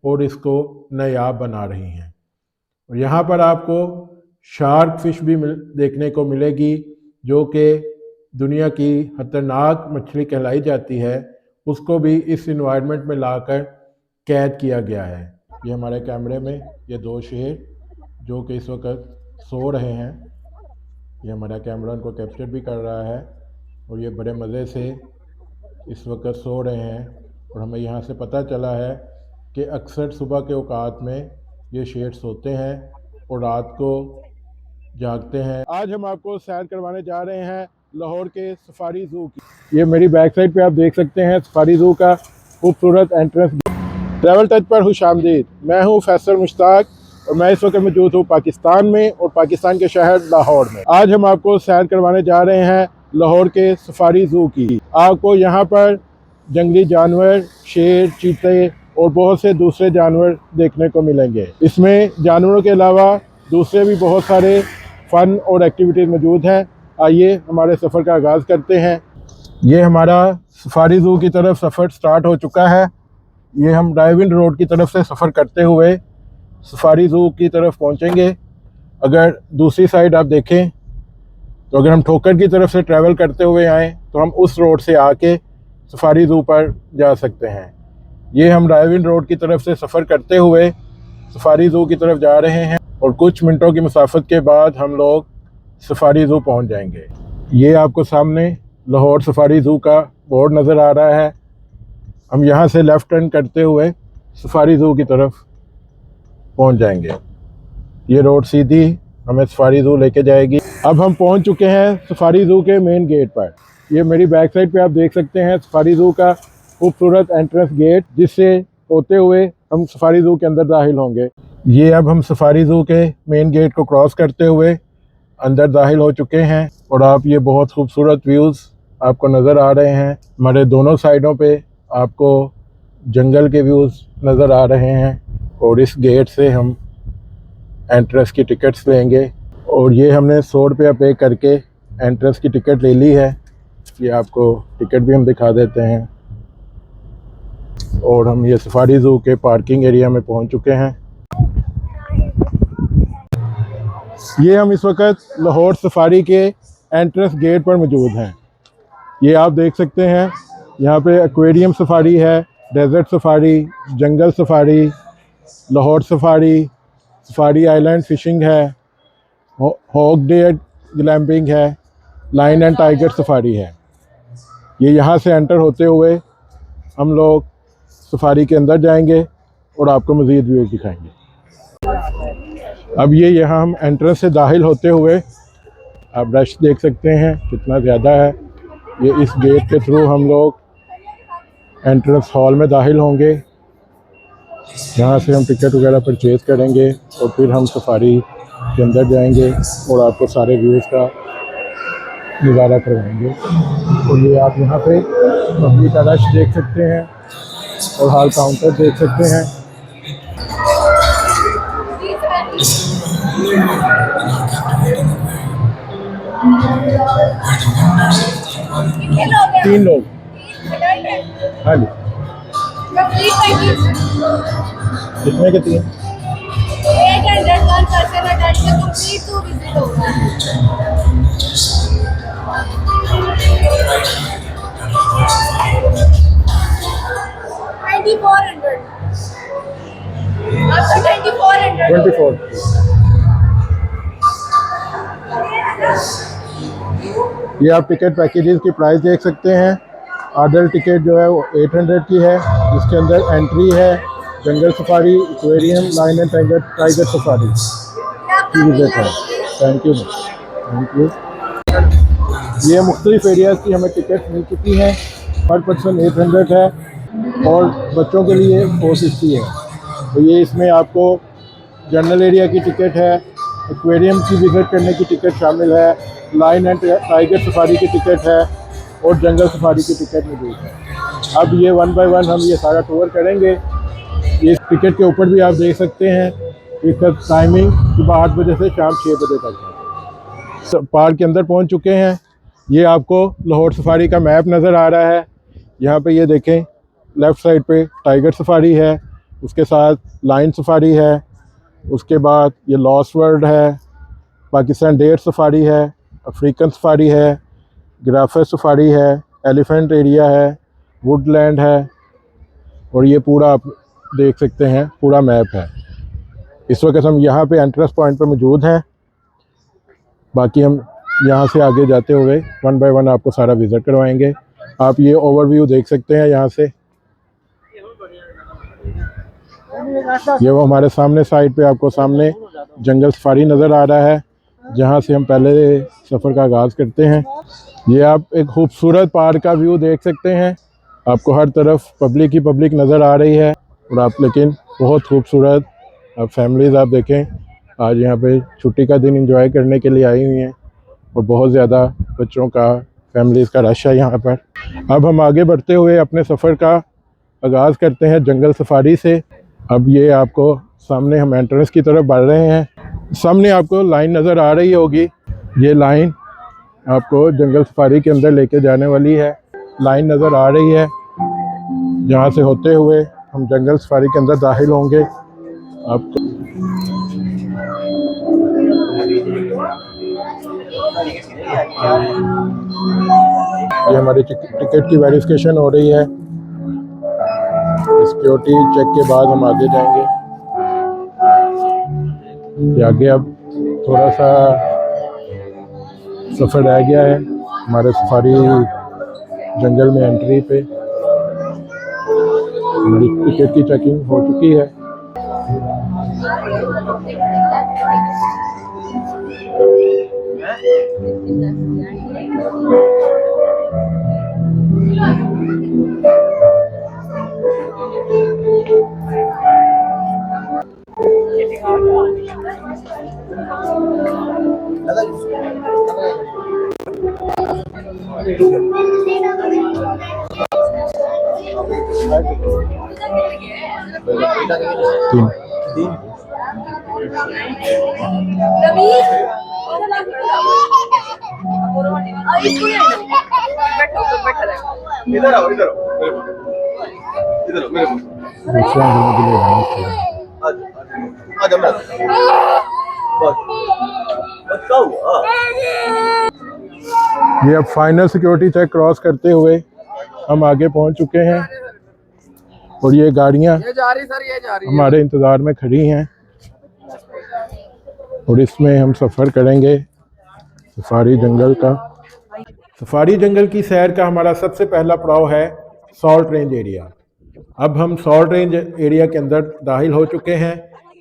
और इसको नायाब बना रही हैं। और यहाँ पर आपको शार्क फिश भी देखने को मिलेगी, जो कि दुनिया की खतरनाक मछली कहलाई जाती है। उसको भी इस इन्वायरमेंट में लाकर कैद किया गया है। ये हमारे कैमरे में ये दो शेर जो कि इस वक्त सो रहे हैं, ये हमारा कैमरा उनको कैप्चर भी कर रहा है और ये बड़े मज़े से इस वक्त सो रहे हैं। और हमें यहाँ से पता चला है कि अक्सर सुबह के औकात में ये शेर सोते हैं और रात को जागते हैं। आज हम आपको सैर करवाने जा रहे हैं लाहौर के सफारी ज़ू की। ये मेरी बैक साइड पे आप देख सकते हैं सफारी ज़ू का खूबसूरत एंट्रेंस। ट्रैवल टच पर खुशामदीद। मैं हूँ फैसल मुश्ताक और मैं इस वक्त मौजूद हूँ पाकिस्तान में और पाकिस्तान के शहर लाहौर में। आज हम आपको सैर करवाने जा रहे हैं लाहौर के सफारी ज़ू की। आपको यहाँ पर जंगली जानवर, शेर, चीते और बहुत से दूसरे जानवर देखने को मिलेंगे। इसमें जानवरों के अलावा दूसरे भी बहुत सारे फ़न और एक्टिविटीज़ मौजूद हैं। आइए हमारे सफ़र का आगाज़ करते हैं। ये हमारा सफारी ज़ू की तरफ सफ़र स्टार्ट हो चुका है। ये हम ड्राइविंग रोड की तरफ से सफ़र करते हुए सफारी ज़ू की तरफ पहुंचेंगे। अगर दूसरी साइड आप देखें तो अगर हम ठोकर की तरफ से ट्रैवल करते हुए आएँ तो हम उस रोड से आके सफारी ज़ू पर जा सकते हैं। ये हम ड्राइविंग रोड की तरफ से सफ़र करते हुए सफारी ज़ू की तरफ जा रहे हैं और कुछ मिनटों की मुसाफत के बाद हम लोग सफारी ज़ू पहुंच जाएंगे। ये आपको सामने लाहौर सफारी ज़ू का बोर्ड नज़र आ रहा है। हम यहाँ से लेफ़्ट टर्न करते हुए सफारी ज़ू की तरफ पहुंच जाएंगे। ये रोड सीधी हमें सफारी ज़ू लेके जाएगी। अब हम पहुंच चुके हैं सफारी ज़ू के मेन गेट पर। ये मेरी बैक साइड पे आप देख सकते हैं सफारी ज़ू का खूबसूरत एंट्रेंस गेट, जिससे होते हुए हम सफारी ज़ू के अंदर दाखिल होंगे। ये अब हम सफारी ज़ू के मेन गेट को क्रॉस करते हुए अंदर दाखिल हो चुके हैं और आप ये बहुत खूबसूरत व्यूज़ आपको नज़र आ रहे हैं। हमारे दोनों साइडों पे आपको जंगल के व्यूज़ नज़र आ रहे हैं और इस गेट से हम एंट्रेंस की टिकट्स लेंगे और ये हमने 100 रुपया पे करके एंट्रेंस की टिकट ले ली है। ये आपको टिकट भी हम दिखा देते हैं और हम ये सफारी ज़ू के पार्किंग एरिया में पहुंच चुके हैं। ये हम इस वक्त लाहौर सफारी के एंट्रेंस गेट पर मौजूद हैं। ये आप देख सकते हैं यहाँ पे एक्वेरियम सफारी है, डेजर्ट सफारी, जंगल safari, Lahore safari, safari island fishing है, हॉक डेयर ग्लैम्पिंग है, लाइन एंड टाइगर सफारी है। ये यहाँ से एंटर होते हुए हम लोग सफारी के अंदर जाएंगे और आपको मज़ीद व्यू दिखाएंगे। अब ये यहाँ हम एंट्रेंस से दाखिल होते हुए आप रश देख सकते हैं कितना ज़्यादा है। ये इस गेट के थ्रू हम लोग एंट्रेंस हॉल में दाखिल होंगे। यहाँ से हम टिकट वगैरह परचेज़ करेंगे और फिर हम सफारी के अंदर जाएंगे और आपको सारे व्यूज़ का नज़ारा करवाएंगे। और ये आप यहाँ पे पब्लिक का रश देख सकते हैं और हॉल काउंटर देख सकते हैं। तीन लोग। हाँ जी। कितने के तीन? 24। ये आप टिकट पैकेजेस की प्राइस देख सकते हैं। अडल्ट टिकट जो है वो 800 की है, जिसके अंदर एंट्री है, जंगल safari, aquarium, lion and tiger safari की विजिट है। Thank you. ये मुख्तलिफ एरियाज़ की हमें टिकट मिल चुकी हैं। पर पर्सन 800 है और बच्चों के लिए 450 है। तो ये इसमें आपको जनरल एरिया की टिकट है, एक्वेरियम की विज़िट करने की टिकट शामिल है, लाइन एंड टाइगर सफारी की टिकट है और जंगल सफारी की टिकट मौजूद है। अब ये 1 बाय 1 हम ये सारा टूर करेंगे। ये टिकट के ऊपर भी आप देख सकते हैं इसका टाइमिंग सुबह 8 बजे से शाम 6 बजे तक है। पार्क के अंदर पहुंच चुके हैं। ये आपको लाहौर सफारी का मैप नज़र आ रहा है। यहाँ पे ये देखें लेफ़्ट साइड पे टाइगर सफारी है, उसके साथ लाइन सफारी है, उसके बाद ये लॉस्ट वर्ल्ड है, पाकिस्तान डेयर सफारी है, अफ्रीकन सफारी है, गिराफे सफारी है, एलिफेंट एरिया है, वुडलैंड है, और ये पूरा आप देख सकते हैं, पूरा मैप है। इस वक्त हम यहाँ पे एंट्रेंस पॉइंट पर मौजूद हैं। बाकी हम यहाँ से आगे जाते हुए वन बाय वन आपको सारा विज़िट करवाएंगे। आप ये ओवरव्यू देख सकते हैं यहाँ से। ये वो हमारे सामने साइड पे आपको सामने जंगल सफारी नज़र आ रहा है, जहाँ से हम पहले सफ़र का आगाज़ करते हैं। ये आप एक खूबसूरत पार्क का व्यू देख सकते हैं। आपको हर तरफ पब्लिक ही पब्लिक नज़र आ रही है, और आप लेकिन बहुत खूबसूरत आप फैमिलीज़ आप देखें आज यहाँ पे छुट्टी का दिन एंजॉय करने के लिए आई हुई हैं, और बहुत ज़्यादा बच्चों का फैमिलीज़ का रश है यहाँ पर। अब हम आगे बढ़ते हुए अपने सफ़र का आगाज़ करते हैं जंगल सफारी से। अब ये आपको सामने हम एंट्रेंस की तरफ बढ़ रहे हैं। सामने आपको लाइन नज़र आ रही होगी, ये लाइन आपको जंगल सफारी के अंदर लेके जाने वाली है। लाइन नज़र आ रही है, जहाँ से होते हुए हम जंगल सफारी के अंदर दाखिल होंगे। आपको ये हमारी टिकट की वेरिफिकेशन हो रही है। सिक्योरिटी चेक के बाद हम आगे जाएंगे। ये आगे अब थोड़ा सा सफ़र रह गया है हमारे सफारी जंगल में एंट्री पे। हमारी टिकट की चेकिंग हो चुकी है। इधर आओ इधर इधर मेरे ये अब फाइनल सिक्योरिटी चेक क्रॉस करते हुए हम आगे पहुंच चुके हैं, और ये गाड़ियां हमारे इंतज़ार में खड़ी हैं, और इसमें हम सफ़र करेंगे सफारी जंगल का। सफारी जंगल की सैर का हमारा सबसे पहला पड़ाव है सॉल्ट रेंज एरिया। अब हम सॉल्ट रेंज एरिया के अंदर दाखिल हो चुके हैं।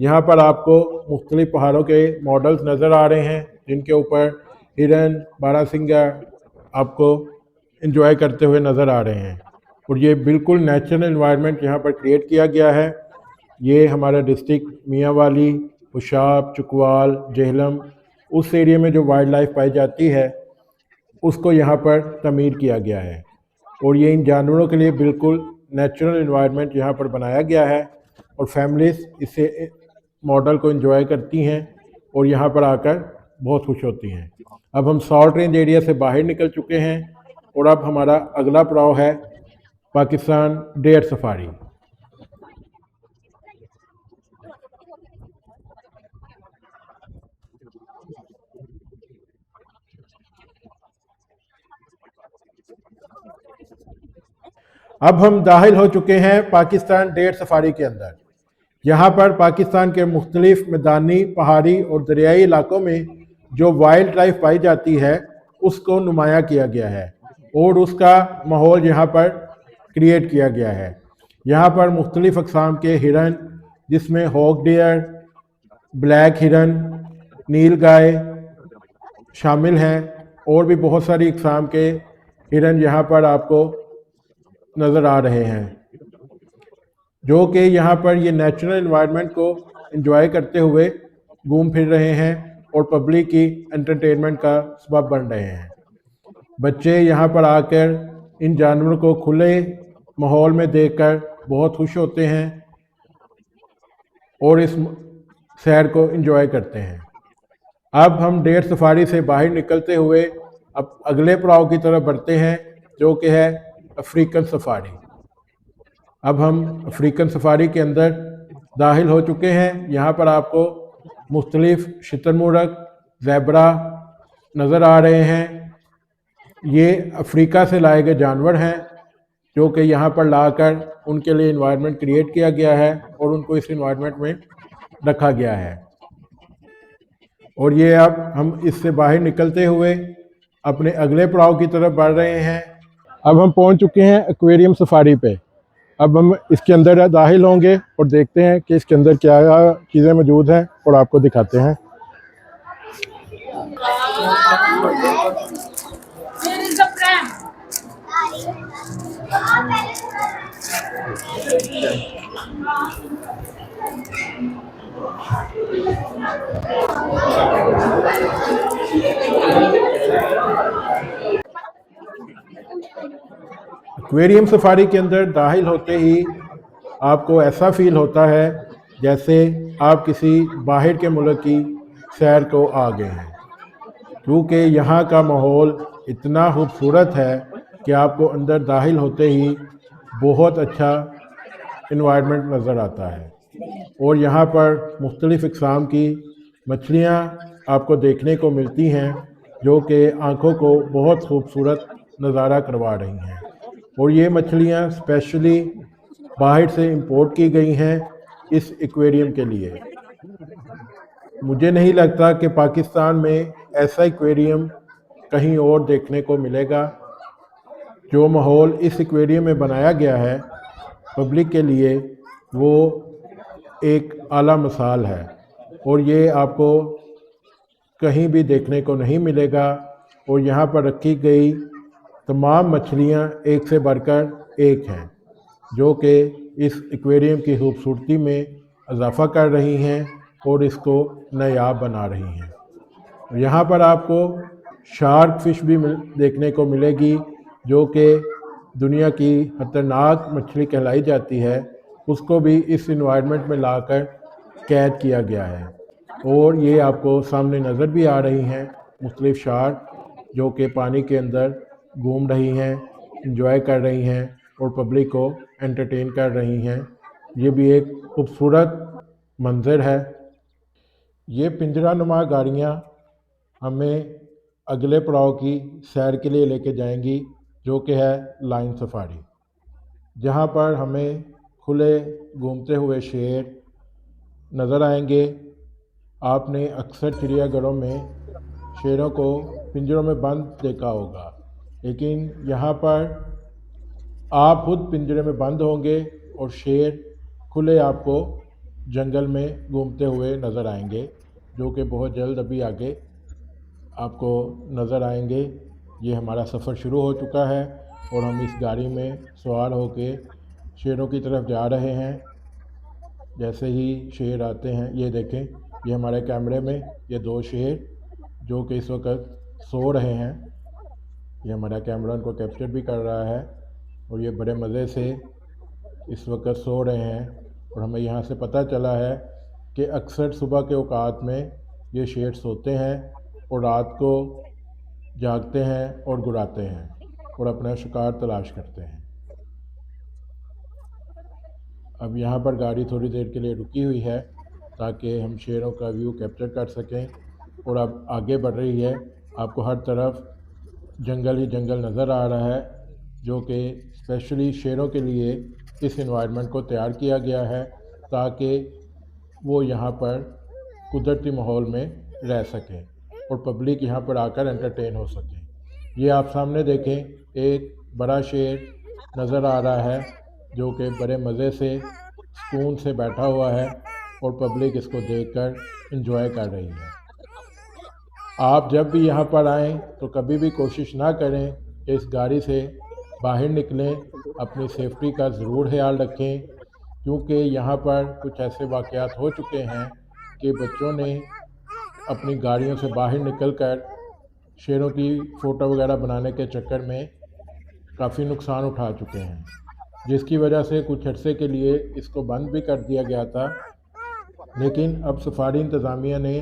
यहाँ पर आपको मुख्तलिफ पहाड़ों के मॉडल्स नज़र आ रहे हैं, जिनके ऊपर हिरन, बारहसिंगा आपको एंजॉय करते हुए नज़र आ रहे हैं, और ये बिल्कुल नेचुरल एनवायरनमेंट यहाँ पर क्रिएट किया गया है। ये हमारा डिस्ट्रिक्ट मियांवाली, हुशाब, चुकवाल, जेहलम, उस एरिया में जो वाइल्ड लाइफ पाई जाती है उसको यहाँ पर तमीर किया गया है, और ये इन जानवरों के लिए बिल्कुल नेचुरल एनवायरनमेंट यहाँ पर बनाया गया है, और फैमिलीज़ इसे मॉडल को एंजॉय करती हैं और यहाँ पर आकर बहुत खुश होती हैं। अब हम सॉल्ट रेंज एरिया से बाहर निकल चुके हैं, और अब हमारा अगला पड़ाव है पाकिस्तान डेयर सफारी। अब हम दाखिल हो चुके हैं पाकिस्तान डेयर सफारी के अंदर। यहाँ पर पाकिस्तान के मुख्तलिफ मैदानी, पहाड़ी और दरियाई इलाकों में जो वाइल्ड लाइफ पाई जाती है उसको नुमाया किया गया है, और उसका माहौल यहाँ पर क्रिएट किया गया है। यहाँ पर मुख्तलिफ अक़साम के हिरन, जिसमें हॉक डियर, ब्लैक हिरन, नील गाय शामिल हैं, और भी बहुत सारी अक़साम के हिरन यहाँ पर आपको नज़र आ रहे हैं, जो कि यहाँ पर ये नेचुरल एनवायरनमेंट को एंजॉय करते हुए घूम फिर रहे हैं और पब्लिक की एंटरटेनमेंट का सबब बन रहे हैं। बच्चे यहाँ पर आकर इन जानवरों को खुले माहौल में देखकर बहुत खुश होते हैं और इस सैर को एंजॉय करते हैं। अब हम डेयर सफारी से बाहर निकलते हुए अब अगले पड़ाव की तरफ बढ़ते हैं, जो कि है अफ्रीकन सफारी। अब हम अफ्रीकन सफारी के अंदर दाखिल हो चुके हैं। यहाँ पर आपको मुख्तलिफ शुतुरमुर्ग, ज़ेबरा नज़र आ रहे हैं। ये अफ्रीका से लाए गए जानवर हैं जो कि यहाँ पर लाकर उनके लिए इन्वायरमेंट क्रिएट किया गया है और उनको इस इन्वायरमेंट में रखा गया है। और ये अब हम इससे बाहर निकलते हुए अपने अगले पड़ाव की तरफ बढ़ रहे हैं। अब हम पहुंच चुके हैं एक्वेरियम सफारी पे। अब हम इसके अंदर दाखिल होंगे और देखते हैं कि इसके अंदर क्या चीज़ें मौजूद हैं और आपको दिखाते हैं। एक्वेरियम सफारी के अंदर दाखिल होते ही आपको ऐसा फील होता है जैसे आप किसी बाहर के मुल्क की सैर को आ गए हैं, क्योंकि यहाँ का माहौल इतना खूबसूरत है कि आपको अंदर दाखिल होते ही बहुत अच्छा इन्वायरमेंट नज़र आता है। और यहाँ पर मुख्तलिफ़ इक़साम की मछलियाँ आपको देखने को मिलती हैं जो कि आँखों को बहुत खूबसूरत नज़ारा करवा रही हैं। और ये मछलियाँ स्पेशली बाहर से इंपोर्ट की गई हैं इस एक्वेरियम के लिए। मुझे नहीं लगता कि पाकिस्तान में ऐसा एक्वेरियम कहीं और देखने को मिलेगा। जो माहौल इस एक्वेरियम में बनाया गया है पब्लिक के लिए, वो एक आला मिसाल है और ये आपको कहीं भी देखने को नहीं मिलेगा। और यहाँ पर रखी गई तमाम मछलियाँ एक से बढ़कर एक हैं जो कि इस एक्वेरियम की खूबसूरती में इजाफ़ा कर रही हैं और इसको नायाब बना रही हैं। यहाँ पर आपको शार्क फ़िश भी देखने को मिलेगी जो कि दुनिया की ख़तरनाक मछली कहलाई जाती है। उसको भी इस इन्वायरमेंट में लाकर कैद किया गया है। और ये आपको सामने नज़र भी आ रही हैं मुख्तलिफ़ शार्क जो कि पानी के अंदर घूम रही हैं, इंजॉय कर रही हैं और पब्लिक को एंटरटेन कर रही हैं। ये भी एक खूबसूरत मंज़र है। ये पिंजरा नुमा गाड़ियाँ हमें अगले पड़ाव की सैर के लिए लेके जाएंगी जो कि है लाइन सफारी, जहाँ पर हमें खुले घूमते हुए शेर नज़र आएंगे। आपने अक्सर चिड़ियाघरों में शेरों को पिंजरों में बंद देखा होगा, लेकिन यहाँ पर आप खुद पिंजरे में बंद होंगे और शेर खुले आपको जंगल में घूमते हुए नज़र आएंगे जो कि बहुत जल्द अभी आगे आपको नज़र आएंगे। ये हमारा सफ़र शुरू हो चुका है और हम इस गाड़ी में सवार होके शेरों की तरफ जा रहे हैं। जैसे ही शेर आते हैं, ये देखें, ये हमारे कैमरे में ये दो शेर जो कि इस वक्त सो रहे हैं। ये हमारा कैमरा उनको कैप्चर भी कर रहा है और ये बड़े मज़े से इस वक्त सो रहे हैं। और हमें यहाँ से पता चला है कि अक्सर सुबह के औकात में ये शेर सोते हैं और रात को जागते हैं और गुड़ाते हैं और अपना शिकार तलाश करते हैं। अब यहाँ पर गाड़ी थोड़ी देर के लिए रुकी हुई है ताकि हम शेरों का व्यू कैप्चर कर सकें और अब आगे बढ़ रही है। आपको हर तरफ जंगल ही जंगल नज़र आ रहा है जो कि स्पेशली शेरों के लिए इस इन्वायरमेंट को तैयार किया गया है ताकि वो यहाँ पर कुदरती माहौल में रह सकें और पब्लिक यहाँ पर आकर एंटरटेन हो सके। ये आप सामने देखें, एक बड़ा शेर नज़र आ रहा है जो कि बड़े मज़े से सुकून से बैठा हुआ है और पब्लिक इसको देखकर एंजॉय कर रही है। आप जब भी यहाँ पर आएँ तो कभी भी कोशिश ना करें कि इस गाड़ी से बाहर निकलें। अपनी सेफ्टी का ज़रूर ख्याल रखें, क्योंकि यहाँ पर कुछ ऐसे वाक़यात हो चुके हैं कि बच्चों ने अपनी गाड़ियों से बाहर निकलकर शेरों की फ़ोटो वगैरह बनाने के चक्कर में काफ़ी नुकसान उठा चुके हैं, जिसकी वजह से कुछ अर्से के लिए इसको बंद भी कर दिया गया था। लेकिन अब सफारी इंतज़ामिया ने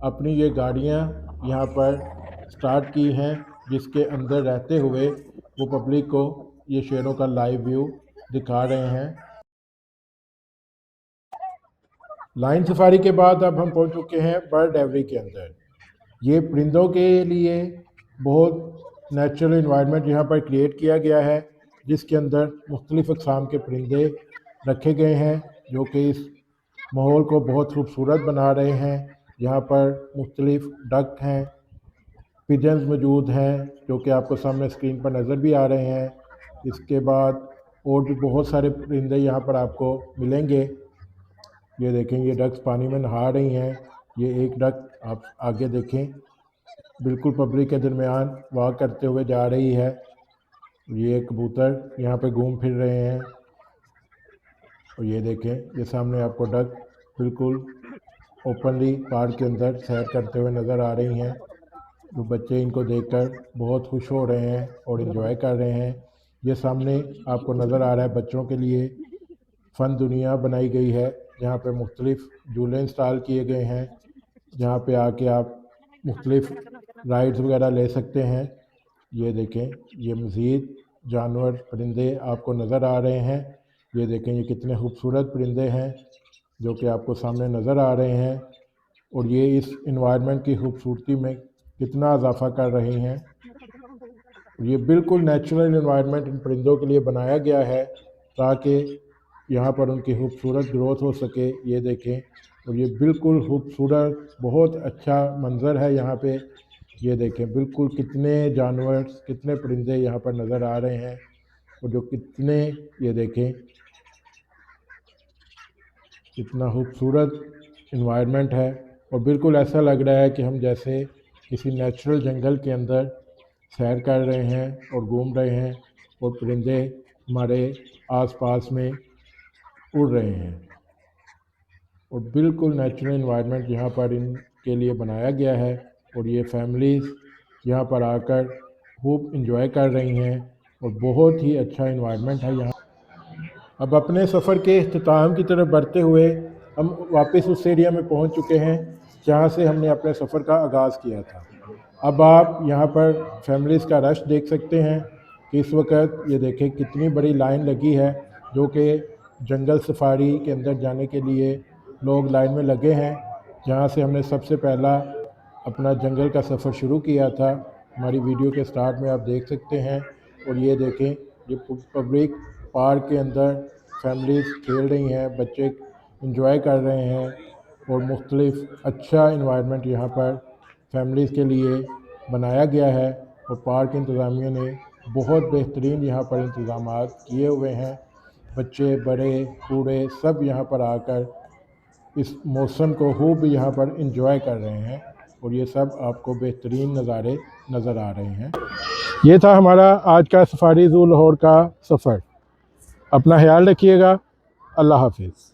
अपनी ये गाड़ियाँ यहाँ पर स्टार्ट की हैं, जिसके अंदर रहते हुए वो पब्लिक को ये शेरों का लाइव व्यू दिखा रहे हैं। लाइन सफारी के बाद अब हम पहुंच चुके हैं बर्ड एवरी के अंदर। ये परिंदों के लिए बहुत नेचुरल इन्वायरमेंट यहाँ पर क्रिएट किया गया है, जिसके अंदर मुख्तलिफ़ अक़साम के परिंदे रखे गए हैं जो कि इस माहौल को बहुत खूबसूरत बना रहे हैं। यहाँ पर मुख्तलिफ़ डक हैं, पिजन्स मौजूद हैं जो कि आपको सामने स्क्रीन पर नज़र भी आ रहे हैं। इसके बाद और भी बहुत सारे परिंदे यहाँ पर आपको मिलेंगे। ये देखें, ये डक्स पानी में नहा रही हैं। ये एक डक आप आगे देखें, बिल्कुल पब्लिक के दरमियान वॉक करते हुए जा रही है। ये कबूतर यहाँ पे घूम फिर रहे हैं। और ये देखें, ये सामने आपको डक बिल्कुल ओपनली पार्क के अंदर सैर करते हुए नज़र आ रही हैं। तो बच्चे इनको देखकर बहुत खुश हो रहे हैं और इन्जॉय कर रहे हैं। ये सामने आपको नज़र आ रहा है बच्चों के लिए फ़न दुनिया बनाई गई है, जहाँ पे मुख्तलिफ़ झूले इंस्टॉल किए गए हैं, जहाँ पे आके आप मुख्तलिफ़ राइड्स वगैरह ले सकते हैं। ये देखें, ये मज़ीद जानवर परिंदे आपको नज़र आ रहे हैं। ये देखें, ये कितने खूबसूरत परिंदे हैं जो कि आपको सामने नज़र आ रहे हैं और ये इस इन्वायरमेंट की खूबसूरती में कितना इजाफा कर रही हैं। ये बिल्कुल नेचुरल इन्वायरमेंट इन परिंदों के लिए बनाया गया है ताकि यहाँ पर उनकी खूबसूरत ग्रोथ हो सके। ये देखें, और ये बिल्कुल खूबसूरत बहुत अच्छा मंज़र है यहाँ पे। ये देखें, बिल्कुल कितने जानवर, कितने परिंदे यहाँ पर नज़र आ रहे हैं और जो कितने, ये देखें कितना खूबसूरत इन्वायरमेंट है। और बिल्कुल ऐसा लग रहा है कि हम जैसे किसी नेचुरल जंगल के अंदर सैर कर रहे हैं और घूम रहे हैं और परिंदे हमारे आसपास में उड़ रहे हैं। और बिल्कुल नेचुरल इन्वायरमेंट यहाँ पर इनके लिए बनाया गया है और ये फैमिलीज़ यहाँ पर आकर खूब इंजॉय कर रही हैं और बहुत ही अच्छा इन्वायरमेंट है यहाँ। अब अपने सफ़र के इख्तिताम की तरफ बढ़ते हुए हम वापस उस एरिया में पहुँच चुके हैं जहाँ से हमने अपने सफ़र का आगाज़ किया था। अब आप यहाँ पर फैमिलीज़ का रश देख सकते हैं कि इस वक्त ये देखें कितनी बड़ी लाइन लगी है, जो कि जंगल सफारी के अंदर जाने के लिए लोग लाइन में लगे हैं। जहाँ से हमने सबसे पहला अपना जंगल का सफ़र शुरू किया था, हमारी वीडियो के स्टार्ट में आप देख सकते हैं। और ये देखें, ये पब्लिक पार्क के अंदर फैमिलीज़ खेल रही हैं, बच्चे इंजॉय कर रहे हैं और मुख्तलिफ़ अच्छा इन्वायरमेंट यहाँ पर फैमिलीज़ के लिए बनाया गया है। और पार्क इंतज़ामिया ने बहुत बेहतरीन यहाँ पर इंतज़ामात किए हुए हैं। बच्चे, बड़े, बूढ़े सब यहाँ पर आकर इस मौसम को खूब यहाँ पर इंजॉय कर रहे हैं और ये सब आपको बेहतरीन नज़ारे नज़र आ रहे हैं। ये था हमारा आज का सफारी ज़ू लाहौर का सफ़र। अपना ख्याल रखिएगा। अल्लाह हाफिज़।